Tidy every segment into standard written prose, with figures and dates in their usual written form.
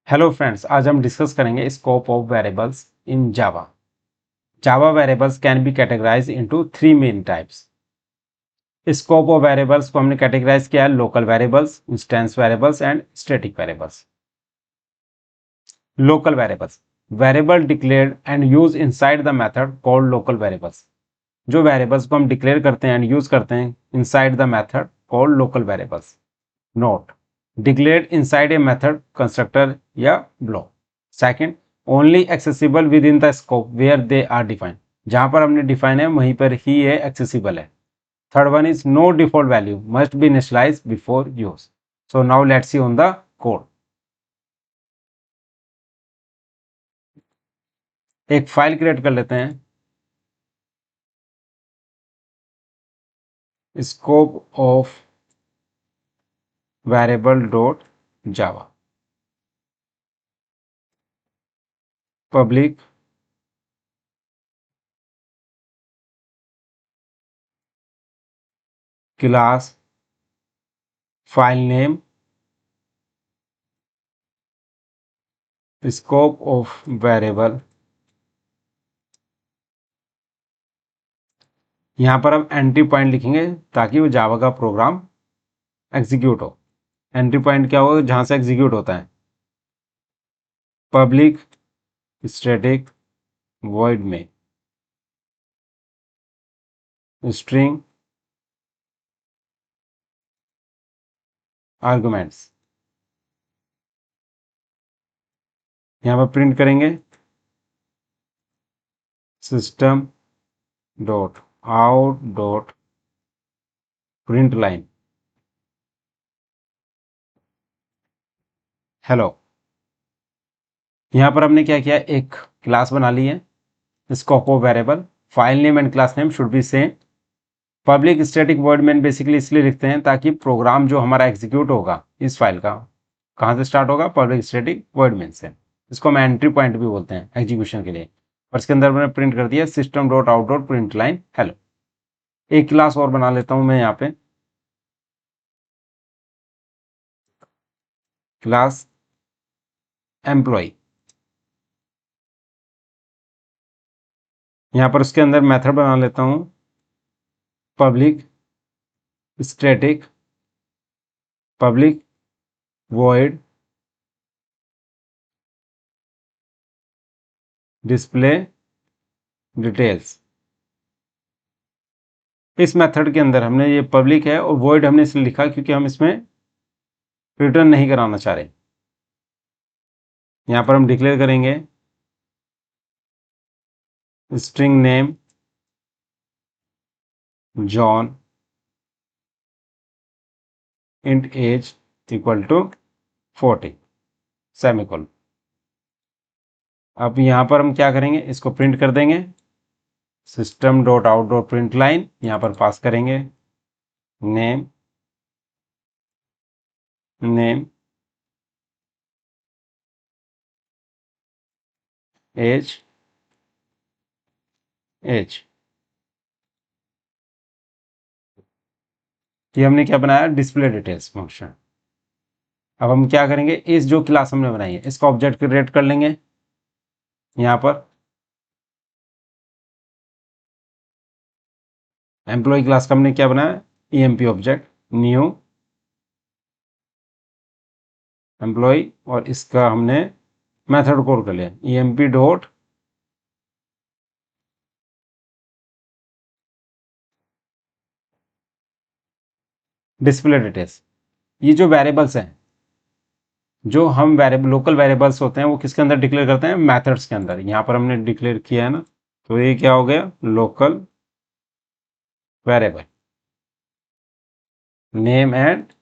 Hello friends, आज हम discuss करेंगे scope of variables in Java. Java variables can be categorize into three main types. Scope of variables को हमने categorize किया है local variables, instance variables and static variables. Local variables, variable declared and use inside the method called local variables. जो variables को हम declare करते हैं and use करते हैं inside the method called local variables. Note, declared inside a method constructor या block. Second, only accessible within the scope where they are defined. जहां पर हमने डिफाइन है वहीं पर ही ये एक्सेसिबल है. Third one is no default value must be initialize before use. So now let's see on the code. एक file create कर लेते हैं. Scope of variable dot Java. Public class file name scope of variable. यहां पर हम entry point लिखेंगे ताकि वो जावा का प्रोग्राम एग्जीक्यूट हो. एंट्री पॉइंट क्या होगा? जहां से एग्जीक्यूट होता है. पब्लिक स्टैटिक वॉइड में स्ट्रिंग आर्गुमेंट्स. यहां पर प्रिंट करेंगे system dot out dot print line hello. यहां पर हमने क्या किया? एक क्लास बना ली है scope of variable. File name and class name should be same. Public static void main basically इसलिए लिखते हैं ताकि प्रोग्राम जो हमारा एग्जीक्यूट होगा इस फाइल का कहां से स्टार्ट होगा? पब्लिक स्टैटिक वॉइड मेन से. इसको हम एंट्री पॉइंट भी बोलते हैं एग्जीक्यूशन के लिए. और इसके अंदर मैंने प्रिंट कर दिया system dot out dot print line hello. एक क्लास और बना लेता हूं मैं यहाँ पे. Class employ. यहाँ पर उसके अंदर मेथड बना लेता हूं public static public void display details. इस मेथड के अंदर हमने ये पब्लिक है और वॉइड हमने इसलिए लिखा क्योंकि हम इसमें रिटर्न नहीं कराना चाह रहे. यहाँ पर हम डिक्लेयर करेंगे string name John int age equal to 40 semicolon. अब यहाँ पर हम क्या करेंगे? इसको प्रिंट कर देंगे system dot out dot print line. यहाँ पर पास करेंगे नेम नेम एज एज. ये हमने क्या बनाया? Display details function. अब हम क्या करेंगे? इस जो क्लास हमने बनाई है इसका ऑब्जेक्ट क्रिएट कर लेंगे. यहाँ पर एम्प्लॉय क्लास का हमने क्या बनाया? EMP object new employ. और इसका हमने मेथड कॉल कर लिया ईएमपी डॉट डिस्प्ले डिटेल्स. ये जो वेरिएबल्स हैं जो हम वेरिएबल लोकल वेरिएबल्स होते हैं वो किसके अंदर डिक्लेयर करते हैं? मेथड्स के अंदर. यहाँ पर हमने डिक्लेयर किया है ना, तो ये क्या हो गया? Local variable name and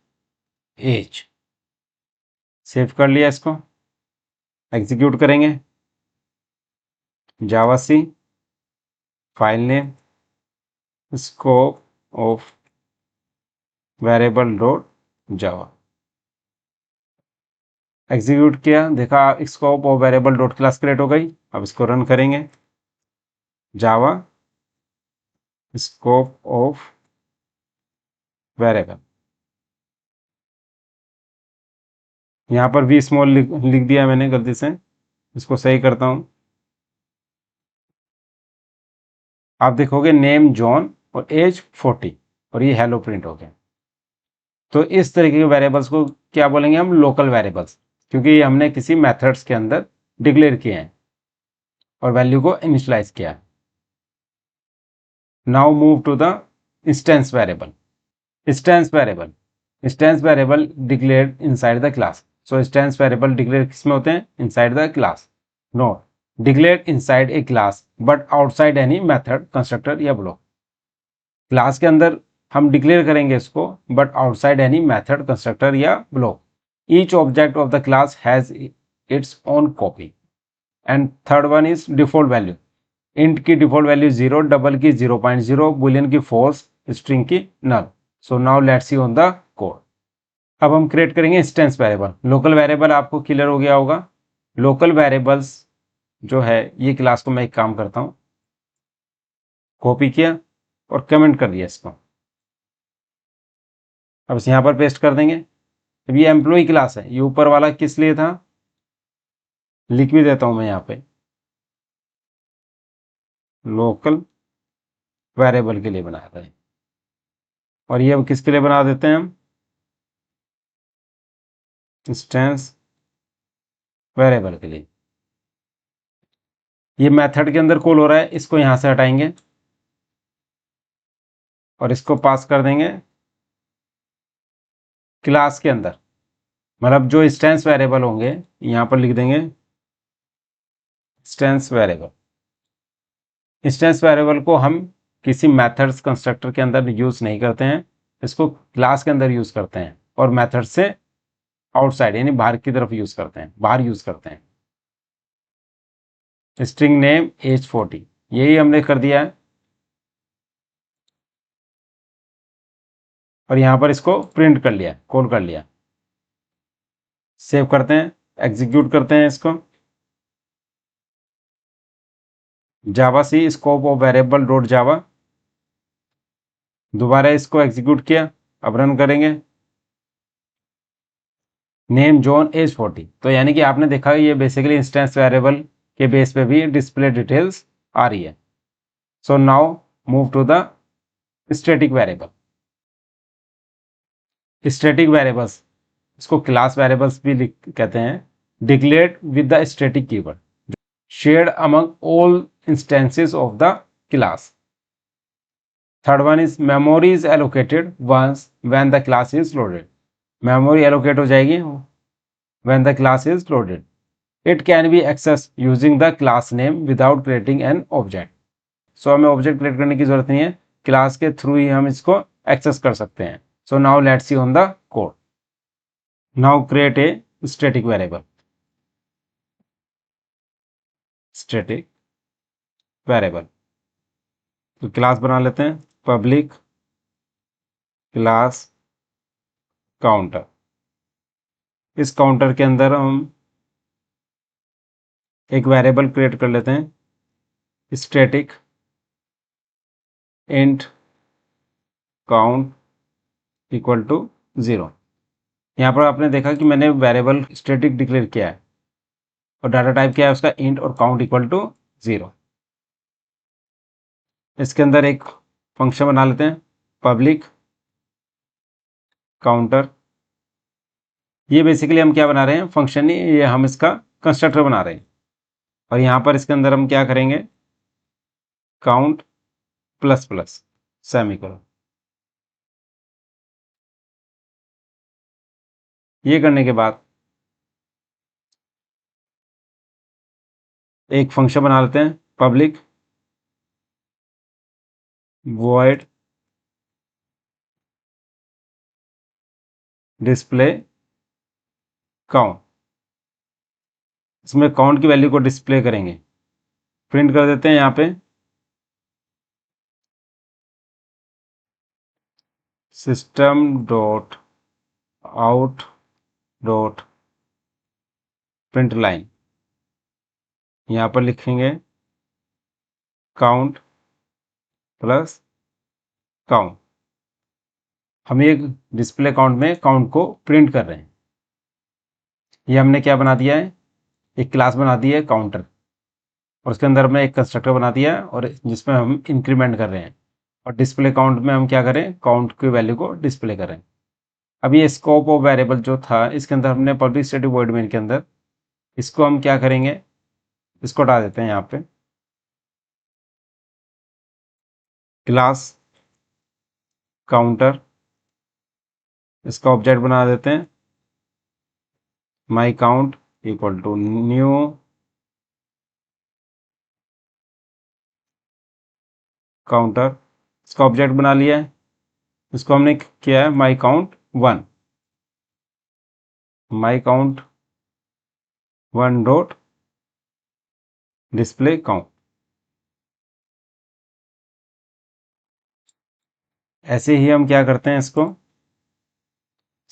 age. Save कर लिया. इसको एग्जीक्यूट करेंगे. Javac file name scope of variable dot Java. Execute किया, देखा scope of variable dot class create हो गई. अब इसको रन करेंगे. Java scope of variable. यहाँ पर वी स्मॉल लिख दिया मैंने गलती से, इसको सही करता हूँ। आप देखोगे नेम जॉन और एज 40 और ये हेलो प्रिंट हो गया। तो इस तरीके के वेरिएबल्स को क्या बोलेंगे हम? लोकल वेरिएबल्स, क्योंकि ये हमने किसी मेथड्स के अंदर डिक्लेयर किए हैं और वैल्यू को इनिशियलाइज किया है। Now move to the instance variable. Instance variable declared inside the class. So instance variable declare किसमें होते हैं? Inside the class. Note, declared inside a class but outside any method, constructor या block. Class के अंदर हम declare करेंगे इसको, but outside any method, constructor या block. Each object of the class has its own copy. And third one is default value. Int की default value 0, double की 0.0, boolean की फॉल्स, स्ट्रिंग की null. So now let's see on the code. अब हम create करेंगे instance variable. Local variable आपको clear हो गया होगा। लोकल वेरिएबल्स जो है, ये क्लास को मैं एक काम करता हूं, कॉपी किया और कमेंट कर दिया इसको। अब इसे यहां पर पेस्ट कर देंगे। अब ये एम्प्लॉय क्लास है, ये ऊपर वाला किस लिए था लिख भी देता हूं मैं यहां पे, लोकल वेरिएबल के लिए बनाया था। और ये अब किसके लिए बना देते हैं हम? इंस्टेंस वेरिएबल के लिए। ये मेथड के अंदर कॉल हो रहा है, इसको यहां से हटाएंगे और इसको पास कर देंगे क्लास के अंदर। मतलब जो इंस्टेंस वेरिएबल होंगे यहां पर लिख देंगे इंस्टेंस वेरिएबल। इंस्टेंस वेरिएबल को हम किसी मेथड्स कंस्ट्रक्टर के अंदर यूज नहीं करते हैं, इसको क्लास के अंदर यूज करते हैं और मेथड से आउटसाइड यानी बाहर की तरफ यूज करते हैं, बाहर यूज करते हैं। स्ट्रिंग नेम एज 40, यही हमने कर दिया है। और यहां पर इसको प्रिंट कर लिया, कॉल कर लिया। सेव करते हैं, एग्जीक्यूट करते हैं इसको। Javac scope of variable dot Java, दोबारा इसको एग्जीक्यूट किया। अब रन करेंगे। नेम जॉन एज 40, तो यानी कि आपने देखा ये बेसिकली इंस्टेंस वेरिएबल के बेस पे भी डिस्प्ले डिटेल्स आ रही है। So now move to the static variable. Static variables, इसको क्लास वेरिएबल्स भी कहते हैं, declared with the static keyword, shared among all instances of the class. Third one is memory is allocated once when the class is loaded. Memory allocate हो जाएगी when the class is loaded. It can be accessed using the class name without creating an object. So हमें object create करने की जरूरत नहीं है, class के through ही हम इसको एक्सेस कर सकते हैं। So now let's see on the code. Now create a static variable. Static variable. तो क्लास बना लेते हैं, पब्लिक क्लास काउंटर। इस काउंटर के अंदर हम एक वेरिएबल क्रिएट कर लेते हैं, static int count equal to 0। यहाँ पर आपने देखा कि मैंने वेरिएबल स्टैटिक डिक्लेयर किया है और डाटा टाइप क्या है उसका, इंट, और काउंट इक्वल टू 0। इसके अंदर एक फंक्शन बना लेते हैं, पब्लिक काउंटर। ये बेसिकली हम क्या बना रहे हैं, फंक्शन नहीं, ये हम इसका कंस्ट्रक्टर बना रहे हैं। और यहाँ पर इसके अंदर हम क्या करेंगे, काउंट प्लस प्लस सेमीकोलन। ये करने के बाद एक फंक्शन बना लेते हैं, पब्लिक void डिस्प्ले काउंट। इसमें काउंट की वैल्यू को डिस्प्ले करेंगे, प्रिंट कर देते हैं यहाँ पे system dot out dot print line. यहाँ पर लिखेंगे काउंट प्लस काउंट। हम एक डिस्प्ले काउंट में काउंट को प्रिंट कर रहे हैं। ये हमने क्या बना दिया है, एक क्लास बना दी है काउंटर, और उसके अंदर में एक कंस्ट्रक्टर बना दिया है और जिसमें हम इंक्रीमेंट कर रहे हैं, और डिस्प्ले काउंट में हम क्या करें, काउंट की वैल्यू को डिस्प्ले करें। अब ये स्कोप ऑफ वेरिएबल जो था, इसके अंदर हमने पब्लिक स्टैटिक वॉइड मेन के अंदर इसको हम क्या करेंगे, इसको हटा देते हैं यहाँ पे, क्लास काउंटर, इसका ऑब्जेक्ट बना देते हैं my count equal to new counter, इसका ऑब्जेक्ट बना लिया है, इसको हमने किया है my count 1, my count 1 dot display count. ऐसे ही हम क्या करते हैं, इसको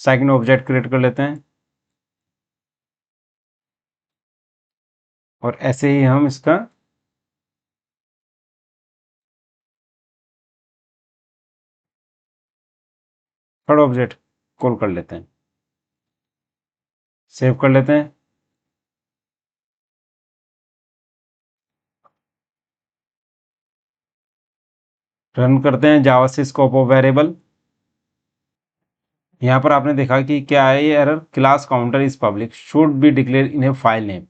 सेकंड ऑब्जेक्ट क्रिएट कर लेते हैं, और ऐसे ही हम इसका थर्ड ऑब्जेक्ट कॉल कर लेते हैं, सेव कर लेते हैं। रन करते हैं जावा से स्कोप ऑफ वेरिएबल। यहाँ पर आपने देखा कि क्या है ये error, class counter is public should be declare in A file name.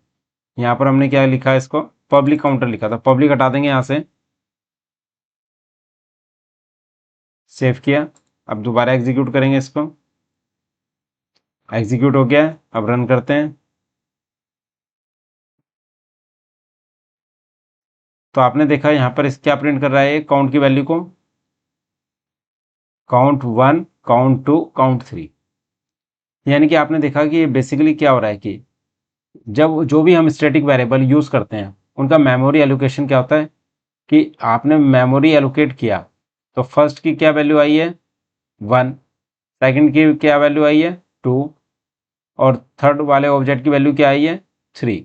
यहाँ पर हमने क्या लिखा है, इसको पब्लिक काउंटर लिखा था, पब्लिक हटा देंगे यहाँ से, सेव किया। अब दोबारा एग्जीक्यूट करेंगे इसको, एग्जीक्यूट हो गया। अब रन करते हैं, तो आपने देखा यहाँ पर इस क्या प्रिंट कर रहा है, काउंट की वैल्यू को, काउंट 1, काउंट 2, काउंट 3। यानी कि आपने देखा कि बेसिकली क्या हो रहा है कि जब जो भी हम स्टैटिक वेरिएबल यूज करते हैं उनका मेमोरी एलोकेशन क्या होता है कि आपने मेमोरी एलोकेट किया, तो फर्स्ट की क्या वैल्यू आई है 1, सेकंड की क्या वैल्यू आई है 2, और थर्ड वाले ऑब्जेक्ट की वैल्यू क्या आई है 3।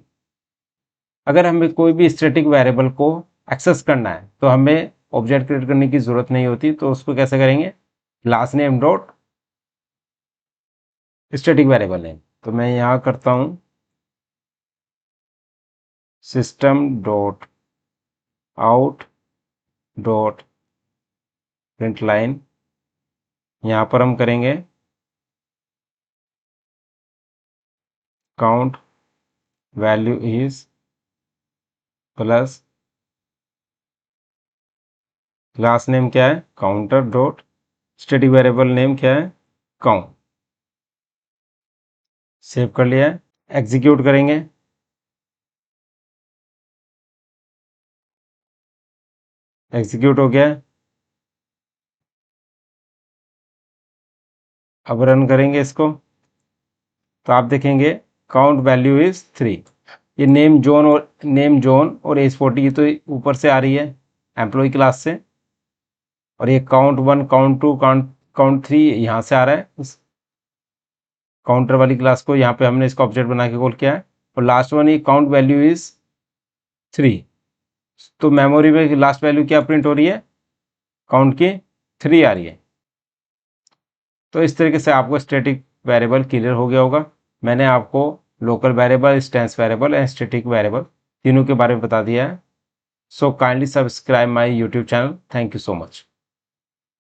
अगर हमें कोई भी स्टैटिक वेरिएबल को एक्सेस करना है तो हमें ऑब्जेक्ट क्रिएट करने की जरूरत नहीं होती, तो उसको कैसे करेंगे, class name dot static variable name. तो मैं यहाँ करता हूँ system dot out dot print line, यहाँ पर हम करेंगे count value is plus class name क्या है counter dot static variable name क्या है काउंट। सेव कर लिया है, एग्जीक्यूट करेंगे, एग्जीक्यूट हो गया। अब रन करेंगे इसको, तो आप देखेंगे काउंट वैल्यू इज 3। ये नेम जोन और एज 40 तो ऊपर से आ रही है एम्प्लॉय क्लास से, और ये काउंट 1, काउंट 2, काउंट 3 यहाँ से आ रहा है उस काउंटर वाली क्लास को, यहाँ पे हमने इसका ऑब्जेक्ट बना के कॉल किया है। और लास्ट वन ये काउंट वैल्यू इज 3, तो मेमोरी में लास्ट वैल्यू क्या प्रिंट हो रही है, काउंट की 3 आ रही है। तो इस तरीके से आपको स्टैटिक वेरिएबल क्लियर हो गया होगा। मैंने आपको local variable, instance variable and static variable तीनों के बारे में बता दिया है। So kindly subscribe my YouTube channel. Thank you so much.